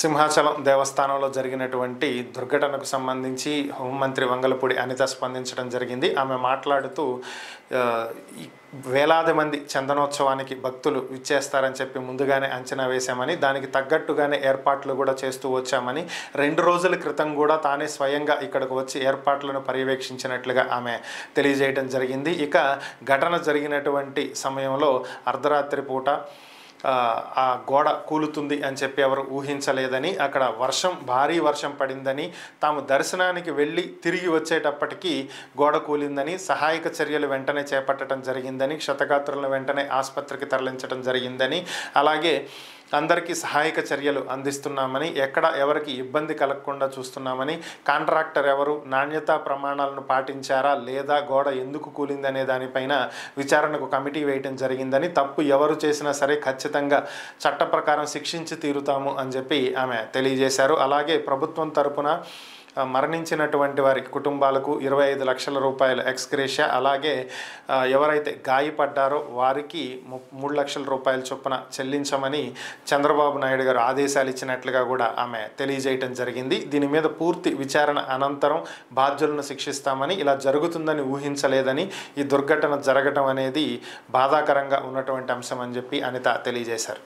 సింహాచలం దేవస్థానంలో జరిగినటువంటి దుర్ఘటనకు సంబంధించి హోంమంత్రి వంగలపూడి అనిత స్పందించడం జరిగింది. ఆమె మాట్లాడుతూ వేలాది మంది చందనోత్సవానికి భక్తులు విచ్చేస్తారని చెప్పి ముందుగానే అంచనా వేశామని, దానికి తగ్గట్టుగానే ఏర్పాట్లు కూడా చేస్తూ వచ్చామని, 2 రోజుల క్రితం కూడా తానే స్వయంగా ఇక్కడికి వచ్చి ఏర్పాట్లను పర్యవేక్షించినట్లుగా ఆమె తెలియజేయడం జరిగింది. ఇక ఘటన జరిగినటువంటి సమయంలో అర్ధరాత్రి పూట ఆ గోడ కూలుతుంది అని చెప్పి ఎవరు ఊహించలేదని, అక్కడ భారీ వర్షం పడిందని, తాము దర్శనానికి వెళ్ళి తిరిగి వచ్చేటప్పటికీ గోడ కూలిందని, సహాయక చర్యలు వెంటనే చేపట్టడం జరిగిందని, క్షతగాత్రులను వెంటనే ఆసుపత్రికి తరలించడం జరిగిందని, అలాగే అందరికీ సహాయక చర్యలు అందిస్తున్నామని, ఎక్కడ ఎవరికి ఇబ్బంది కలగకుండా చూస్తున్నామని, కాంట్రాక్టర్ ఎవరు, నాణ్యతా ప్రమాణాలను పాటించారా లేదా, గోడ ఎందుకు కూలిందనే దానిపైన విచారణకు కమిటీ వేయటం జరిగిందని, తప్పు ఎవరు చేసినా సరే ఖచ్చితంగా చట్ట ప్రకారం శిక్షించి తీరుతాము అని చెప్పి ఆమె తెలియజేశారు. అలాగే ప్రభుత్వం తరపున మరణించినటువంటి వారి కుటుంబాలకు 25 లక్షల రూపాయల ఎక్స్గ్రేషియా, అలాగే ఎవరైతే గాయపడ్డారో వారికి 3 లక్షల రూపాయల చొప్పున చెల్లించమని చంద్రబాబు నాయుడు గారు ఆదేశాలు ఇచ్చినట్లుగా కూడా ఆమె తెలియజేయటం జరిగింది. దీని మీద పూర్తి విచారణ అనంతరం బాధ్యులను శిక్షిస్తామని, ఇలా జరుగుతుందని ఊహించలేదని, ఈ దుర్ఘటన జరగటం అనేది బాధాకరంగా ఉన్నటువంటి అంశం అని చెప్పి అనిత తెలియజేశారు.